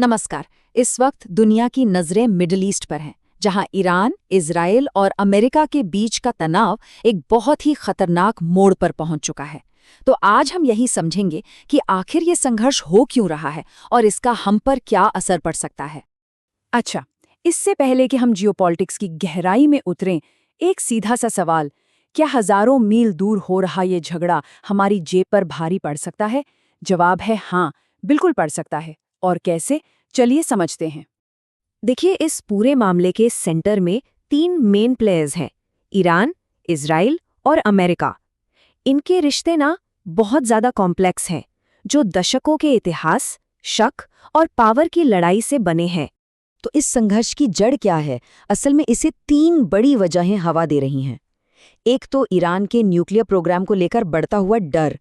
नमस्कार। इस वक्त दुनिया की नज़रें मिडिल ईस्ट पर हैं, जहां ईरान, इजराइल और अमेरिका के बीच का तनाव एक बहुत ही खतरनाक मोड़ पर पहुंच चुका है। तो आज हम यही समझेंगे कि आखिर ये संघर्ष हो क्यों रहा है और इसका हम पर क्या असर पड़ सकता है। अच्छा, इससे पहले कि हम जियोपॉलिटिक्स की गहराई में उतरें, एक सीधा सा सवाल, क्या हजारों मील दूर हो रहा ये झगड़ा हमारी जेब पर भारी पड़ सकता है? जवाब है हाँ, बिल्कुल पड़ सकता है। और कैसे? चलिए समझते हैं। देखिए, इस पूरे मामले के सेंटर में 3 मेन प्लेयर्स हैं, ईरान, इजराइल और अमेरिका। इनके रिश्ते ना बहुत ज्यादा कॉम्प्लेक्स हैं, जो दशकों के इतिहास, शक और पावर की लड़ाई से बने हैं। तो इस संघर्ष की जड़ क्या है? असल में इसे 3 बड़ी वजहें हवा दे रही हैं। एक तो ईरान के न्यूक्लियर प्रोग्राम को लेकर बढ़ता हुआ डर,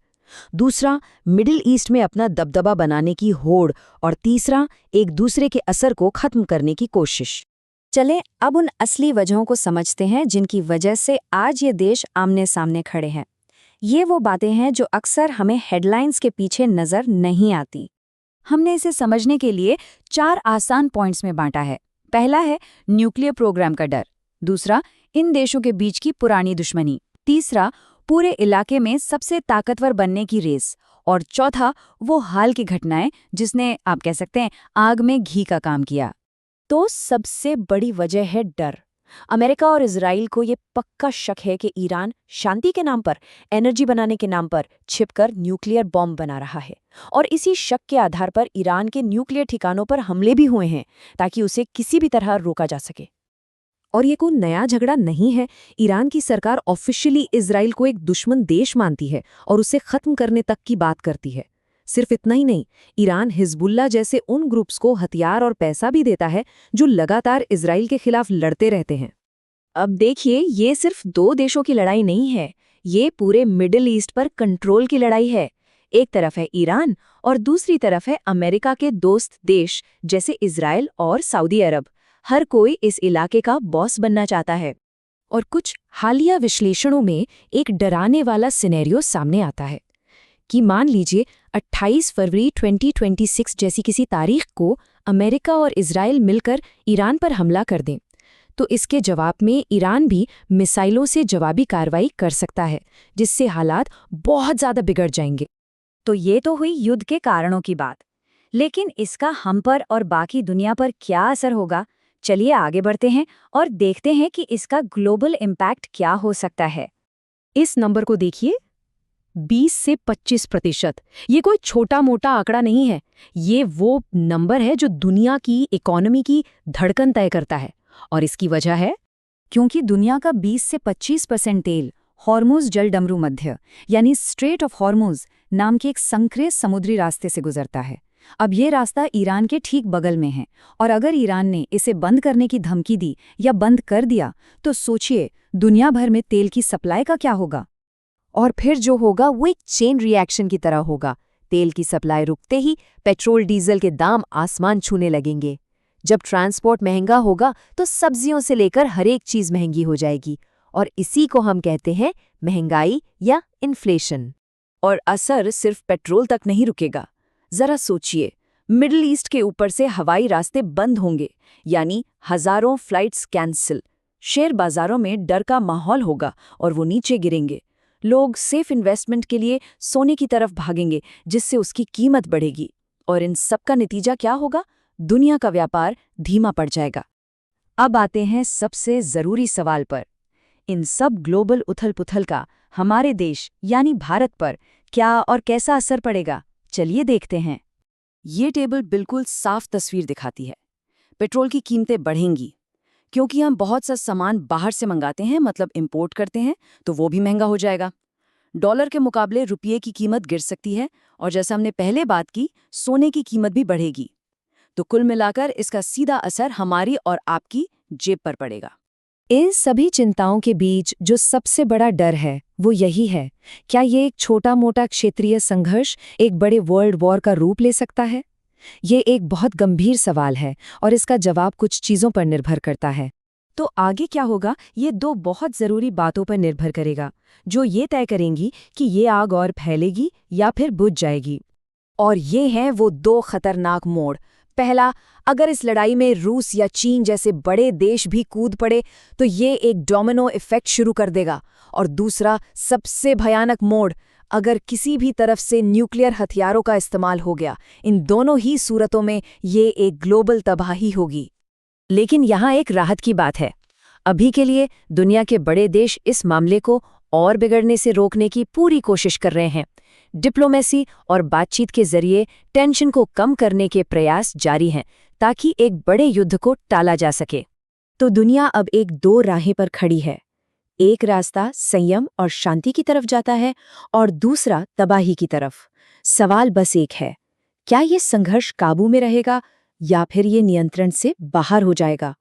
दूसरा मिडिल ईस्ट में अपना दबदबा बनाने की होड़, और तीसरा एक दूसरे के असर को खत्म करने की कोशिश। चलें अब उन असली वजहों को समझते हैं जिनकी वजह से आज ये देश आमने सामने खड़े हैं। ये वो बातें हैं जो अक्सर हमें हेडलाइंस के पीछे नजर नहीं आती। हमने इसे समझने के लिए 4 आसान पॉइंट्स में बांटा है। पहला है न्यूक्लियर प्रोग्राम का डर, दूसरा इन देशों के बीच की पुरानी दुश्मनी, तीसरा पूरे इलाके में सबसे ताकतवर बनने की रेस, और चौथा वो हाल की घटनाएं जिसने आप कह सकते हैं आग में घी का काम किया। तो सबसे बड़ी वजह है डर। अमेरिका और इजराइल को ये पक्का शक है कि ईरान शांति के नाम पर, एनर्जी बनाने के नाम पर छिपकर न्यूक्लियर बॉम्ब बना रहा है, और इसी शक के आधार पर ईरान के न्यूक्लियर ठिकानों पर हमले भी हुए हैं ताकि उसे किसी भी तरह रोका जा सके। और ये कोई नया झगड़ा नहीं है। ईरान की सरकार ऑफिशियली इजराइल को एक दुश्मन देश मानती है और उसे खत्म करने तक की बात करती है। सिर्फ इतना ही नहीं, ईरान हिजबुल्लाह जैसे उन ग्रुप्स को हथियार और पैसा भी देता है जो लगातार इजराइल के खिलाफ लड़ते रहते हैं। अब देखिए, ये सिर्फ 2 देशों की लड़ाई नहीं है, ये पूरे मिडिल ईस्ट पर कंट्रोल की लड़ाई है। एक तरफ है ईरान और दूसरी तरफ है अमेरिका के दोस्त देश जैसे इजराइल और सऊदी अरब। हर कोई इस इलाके का बॉस बनना चाहता है। और कुछ हालिया विश्लेषणों में एक डराने वाला सिनेरियो सामने आता है कि मान लीजिए 28 फरवरी 2026 जैसी किसी तारीख को अमेरिका और इजराइल मिलकर ईरान पर हमला कर दें, तो इसके जवाब में ईरान भी मिसाइलों से जवाबी कार्रवाई कर सकता है, जिससे हालात बहुत ज़्यादा बिगड़ जाएंगे। तो ये तो हुई युद्ध के कारणों की बात, लेकिन इसका हम पर और बाकी दुनिया पर क्या असर होगा? चलिए आगे बढ़ते हैं और देखते हैं कि इसका ग्लोबल इम्पैक्ट क्या हो सकता है। इस नंबर को देखिए, 20 से 25%। ये कोई छोटा मोटा आंकड़ा नहीं है। ये वो नंबर है जो दुनिया की इकोनॉमी की धड़कन तय करता है। और इसकी वजह है क्योंकि दुनिया का 20 से 25% तेल हॉर्मुज जलडमरू मध्य यानी स्ट्रेट ऑफ हॉर्मुज नाम के एक संक्रिय समुद्री रास्ते से गुजरता है। अब ये रास्ता ईरान के ठीक बगल में है, और अगर ईरान ने इसे बंद करने की धमकी दी या बंद कर दिया तो सोचिए दुनिया भर में तेल की सप्लाई का क्या होगा। और फिर जो होगा वो एक चेन रिएक्शन की तरह होगा। तेल की सप्लाई रुकते ही पेट्रोल डीजल के दाम आसमान छूने लगेंगे। जब ट्रांसपोर्ट महंगा होगा तो सब्जियों से लेकर हर एक चीज महंगी हो जाएगी, और इसी को हम कहते हैं महंगाई या इन्फ्लेशन। और असर सिर्फ पेट्रोल तक नहीं रुकेगा। जरा सोचिए, मिडिल ईस्ट के ऊपर से हवाई रास्ते बंद होंगे, यानी हजारों फ्लाइट्स कैंसिल। शेयर बाजारों में डर का माहौल होगा और वो नीचे गिरेंगे। लोग सेफ इन्वेस्टमेंट के लिए सोने की तरफ भागेंगे, जिससे उसकी कीमत बढ़ेगी। और इन सब का नतीजा क्या होगा? दुनिया का व्यापार धीमा पड़ जाएगा। अब आते हैं सबसे जरूरी सवाल पर। इन सब ग्लोबल उथल-पुथल का हमारे देश यानी भारत पर क्या और कैसा असर पड़ेगा? चलिए देखते हैं। ये टेबल बिल्कुल साफ तस्वीर दिखाती है। पेट्रोल की कीमतें बढ़ेंगी क्योंकि हम बहुत सा सामान बाहर से मंगाते हैं, मतलब इंपोर्ट करते हैं, तो वो भी महंगा हो जाएगा। डॉलर के मुकाबले रुपये की कीमत गिर सकती है, और जैसा हमने पहले बात की, सोने की कीमत भी बढ़ेगी। तो कुल मिलाकर इसका सीधा असर हमारी और आपकी जेब पर पड़ेगा। इन सभी चिंताओं के बीच जो सबसे बड़ा डर है वो यही है, क्या ये एक छोटा मोटा क्षेत्रीय संघर्ष एक बड़े वर्ल्ड वॉर का रूप ले सकता है? ये एक बहुत गंभीर सवाल है और इसका जवाब कुछ चीज़ों पर निर्भर करता है। तो आगे क्या होगा, ये 2 बहुत ज़रूरी बातों पर निर्भर करेगा, जो ये तय करेंगी कि ये आग और फैलेगी या फिर बुझ जाएगी। और ये हैं वो 2 खतरनाक मोड़। पहला, अगर इस लड़ाई में रूस या चीन जैसे बड़े देश भी कूद पड़े तो ये एक डोमिनो इफेक्ट शुरू कर देगा। और दूसरा, सबसे भयानक मोड़, अगर किसी भी तरफ से न्यूक्लियर हथियारों का इस्तेमाल हो गया, इन दोनों ही सूरतों में ये एक ग्लोबल तबाही होगी। लेकिन यहाँ एक राहत की बात है। अभी के लिए दुनिया के बड़े देश इस मामले को और बिगड़ने से रोकने की पूरी कोशिश कर रहे हैं। डिप्लोमेसी और बातचीत के जरिए टेंशन को कम करने के प्रयास जारी हैं, ताकि एक बड़े युद्ध को टाला जा सके। तो दुनिया अब एक दो राहें पर खड़ी है। एक रास्ता संयम और शांति की तरफ जाता है और दूसरा तबाही की तरफ। सवाल बस एक है, क्या ये संघर्ष काबू में रहेगा या फिर ये नियंत्रण से बाहर हो जाएगा?